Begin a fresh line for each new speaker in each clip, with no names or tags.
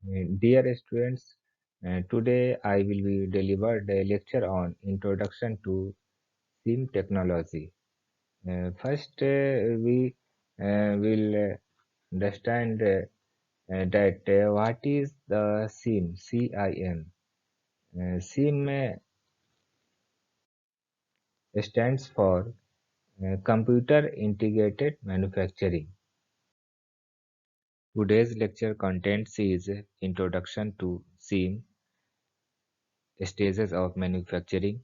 Dear students, today I will be delivered a lecture on Introduction to SIM technology. First, we will understand that what is the SIM, CIM. SIM stands for Computer Integrated Manufacturing. Today's lecture content is Introduction to SIM, Stages of Manufacturing,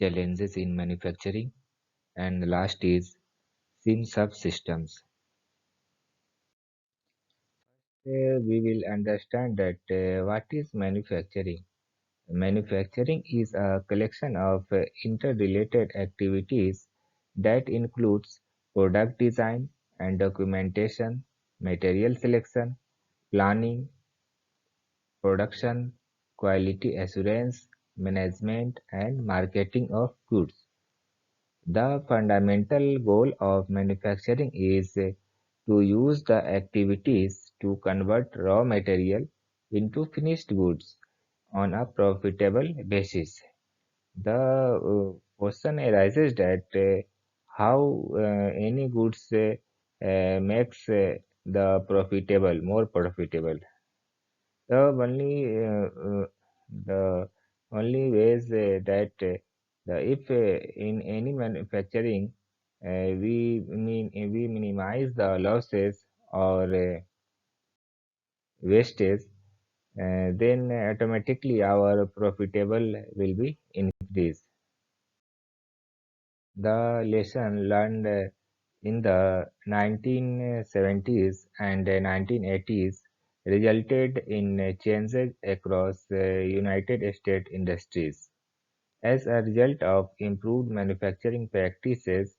Challenges in Manufacturing, and last is SIM subsystems. We will understand that what is manufacturing. Manufacturing is a collection of interrelated activities that includes product design and documentation, material selection, planning, production, quality assurance, management, and marketing of goods. The fundamental goal of manufacturing is to use the activities to convert raw material into finished goods on a profitable basis. The question arises that how any goods makes the profitable more profitable. The only the only ways that if in any manufacturing we minimize the losses or wastage, then automatically our profitable will be increased. The lesson learned in the 1970s and 1980s resulted in changes across United States industries. As a result of improved manufacturing practices,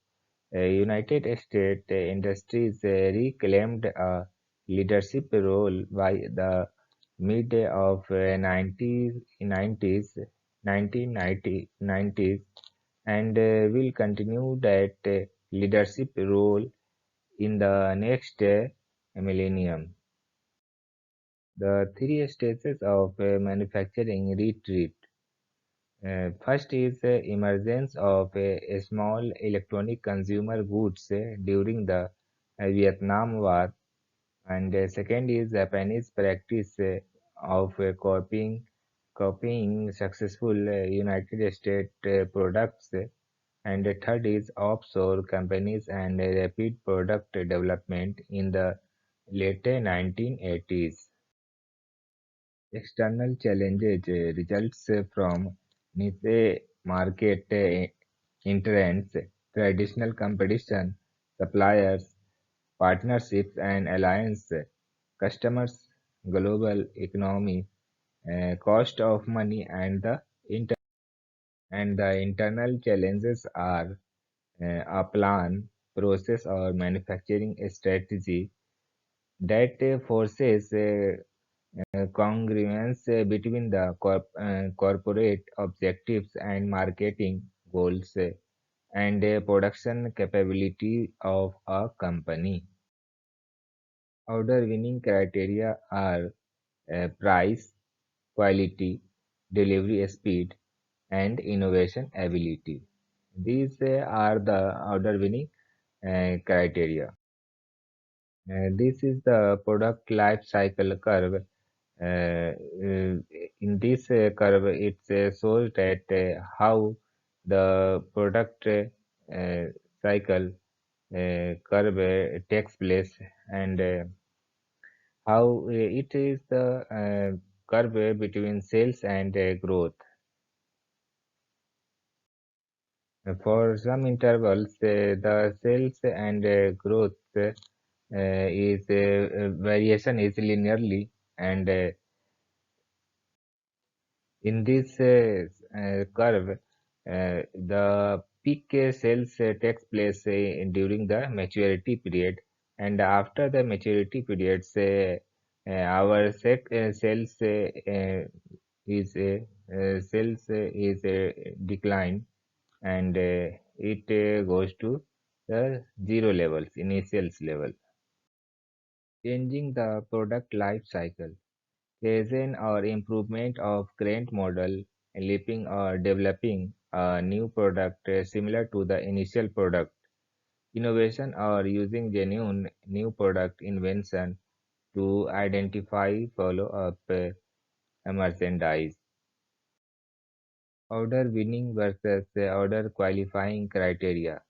United States industries reclaimed a leadership role by the mid of 1990s, 1990s and will continue that leadership role in the next millennium. The three stages of manufacturing retreat. First is emergence of small electronic consumer goods during the Vietnam War, and second is Japanese practice of copying successful United States products, and the third is offshore companies and rapid product development in the late 1980s. External challenges results from niche market entrants, traditional competition, suppliers, partnerships and alliance, customers, global economy, cost of money, and the internal challenges are a plan, process, or manufacturing strategy that forces congruence between the corporate objectives and marketing goals and production capability of a company. Order winning criteria are price, quality, delivery speed, and innovation ability. These are the order winning criteria. This is the product life cycle curve. In this curve, it shows that how the product cycle curve takes place and how it is the curve between sales and growth. For some intervals, the sales and growth is variation is linearly, and in this curve, the peak sales takes place during the maturity period, and after the maturity period, our sales is decline, and it goes to the zero levels, initials level. Changing the product life cycle. Kaizen or improvement of current model, leaping or developing a new product similar to the initial product. Innovation or using genuine new product invention to identify follow-up merchandise. Order winning versus order qualifying criteria.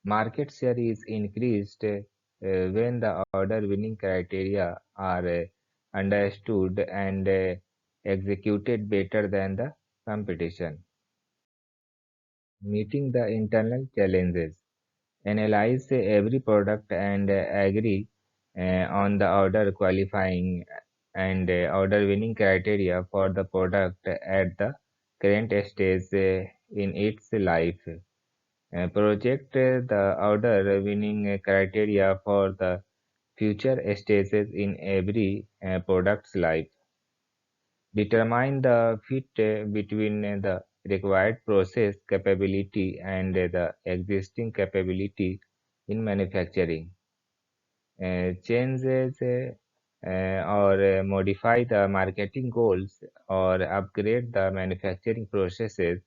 Market share is increased when the order winning criteria are understood and executed better than the competition. Meeting the internal challenges. Analyze every product and agree on the order qualifying and order winning criteria for the product at the current stage in its life. Project the order winning criteria for the future stages in every product's life. Determine the fit between the required process capability and the existing capability in manufacturing. Changes or modify the marketing goals or upgrade the manufacturing processes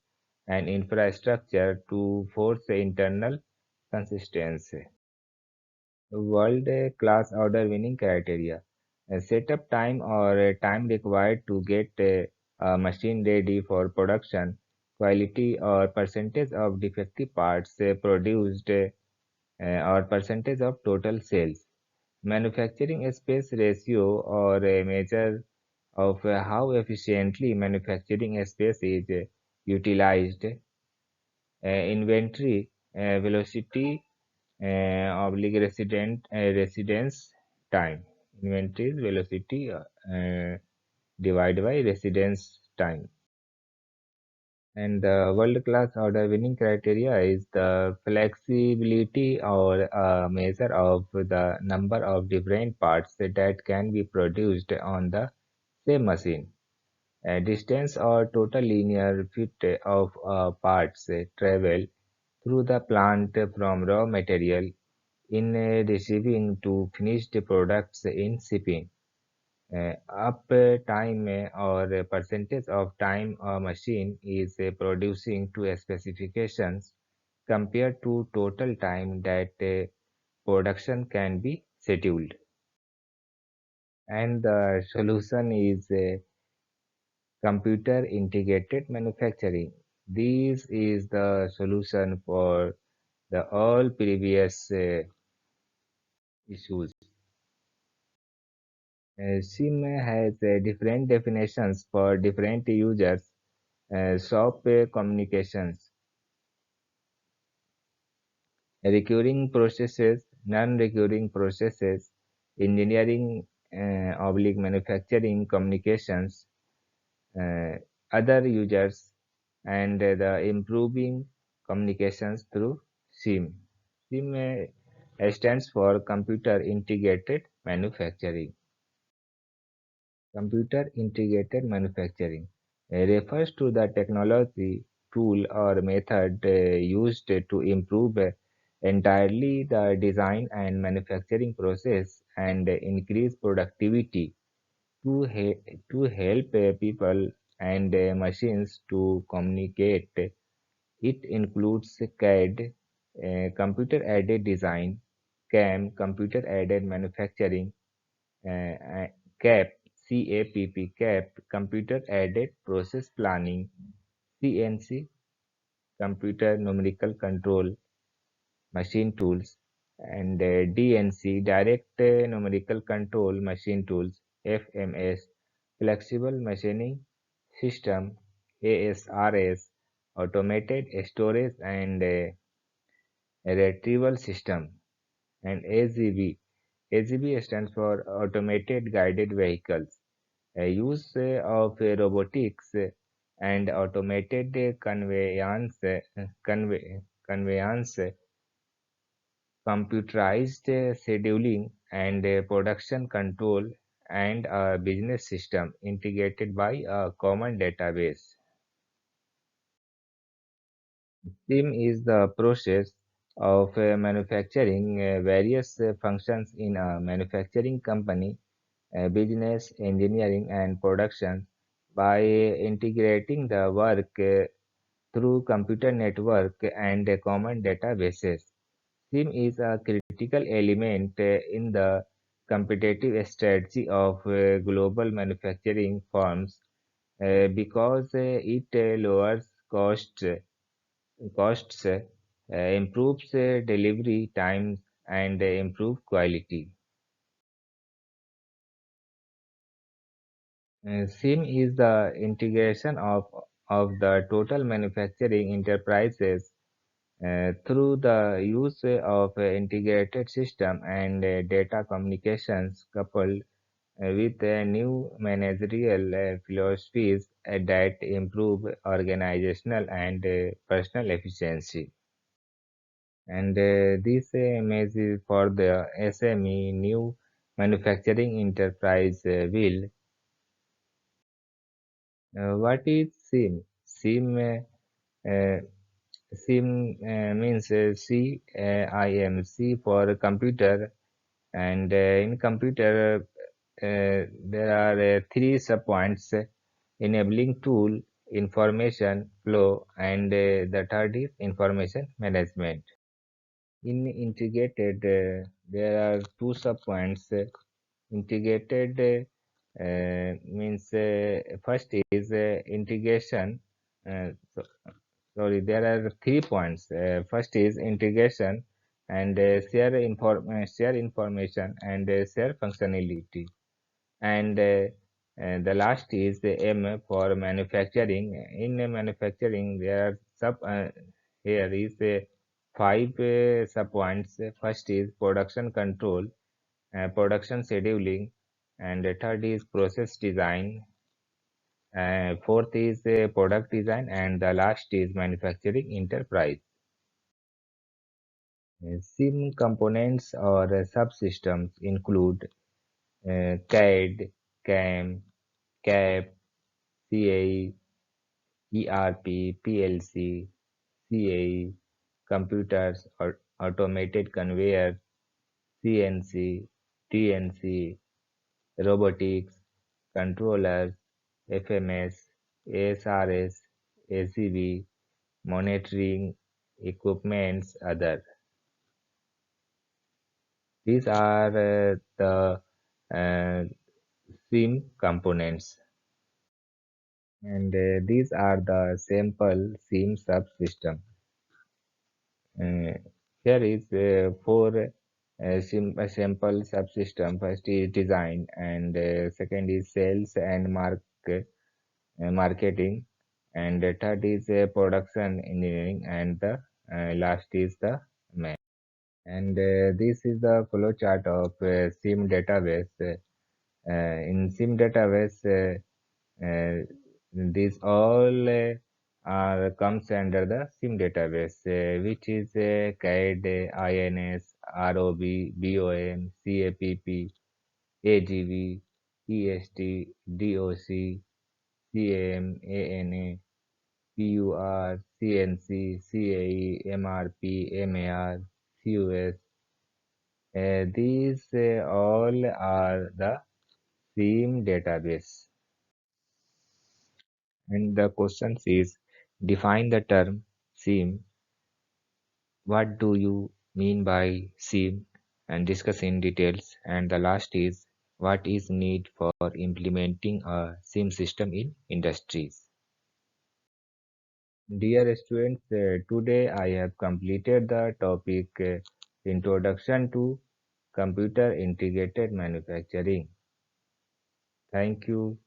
and infrastructure to force internal consistency. World-class order-winning criteria. Setup time or time required to get a machine ready for production, quality or percentage of defective parts produced or percentage of total sales. Manufacturing space ratio or a measure of how efficiently manufacturing space is utilized. Inventory velocity oblique residence time. Inventory is velocity divided by residence time. And the world-class order winning criteria is the flexibility or a measure of the number of different parts that can be produced on the same machine. Distance or total linear feet of parts travel through the plant from raw material in receiving to finished products in shipping. Up time or a percentage of time a machine is producing to specifications compared to total time that production can be scheduled. And the solution is computer integrated manufacturing. This is the solution for the all previous issues. SIM has different definitions for different users. Shop communications, recurring processes, non-recurring processes, engineering oblique manufacturing communications, uh, other users, and the improving communications through SIM. SIM stands for Computer Integrated Manufacturing. Computer integrated manufacturing refers to the technology, tool, or method used to improve entirely the design and manufacturing process and increase productivity to help people and machines to communicate. It includes CAD, computer aided design, CAM, computer aided manufacturing, uh, CAP, CAPP, Computer Aided Process Planning, CNC, Computer Numerical Control Machine Tools, and DNC, Direct Numerical Control Machine Tools, FMS, Flexible Machining System, ASRS, Automated Storage and Retrieval System, and AGV. AGV stands for Automated Guided Vehicles. Use of robotics and automated conveyance, computerized scheduling and production control, and a business system integrated by a common database. SIM is the process of manufacturing various functions in a manufacturing company. business, engineering, and production by integrating the work through computer network and common databases. SIM is a critical element in the competitive strategy of global manufacturing firms because it lowers costs, improves delivery times, and improve quality. SIM is the integration of the total manufacturing enterprises through the use of integrated system and data communications coupled with new managerial philosophies that improve organizational and personal efficiency. And this image is for the SME new manufacturing enterprise will. What is SIM? Uh, SIM means CIM, for computer, and in computer there are three subpoints: enabling tool, information flow, and the third is information management. In integrated, there are two subpoints. Integrated means first is integration. So, sorry, there are 3 points. First is integration and share information and share functionality. And the last is the M for manufacturing. In manufacturing, there are here is five subpoints. First is production control, production scheduling, and the third is process design, fourth is product design, and the last is manufacturing enterprise. SIM components or subsystems include CAD, CAM, CAP, CAE, ERP, PLC, CAE, computers or automated conveyors, CNC, TNC, robotics, controllers, FMS, ASRS, ACB, monitoring equipments, other. These are the uh, SIM components, and these are the sample SIM subsystem. Uh, Here is four sample subsystem. First is design, and second is sales and marketing, and the third is production engineering, and the last is the man. And this is the flow chart of SIM database. In SIM database, these all are comes under the SIM database, which is CAD, INS, ROB, BOM, CAPP, AGV, EST, DOC, CAM, ANA, PUR, CNC, CAE, MRP, MAR, CUS. These all are the SIM database. And the question is, define the term SIM. What do you mean by SIM? And discuss in details. And the last is, what is need for implementing a SIM system in industries? Dear students, today I have completed the topic Introduction to Computer Integrated Manufacturing. Thank you.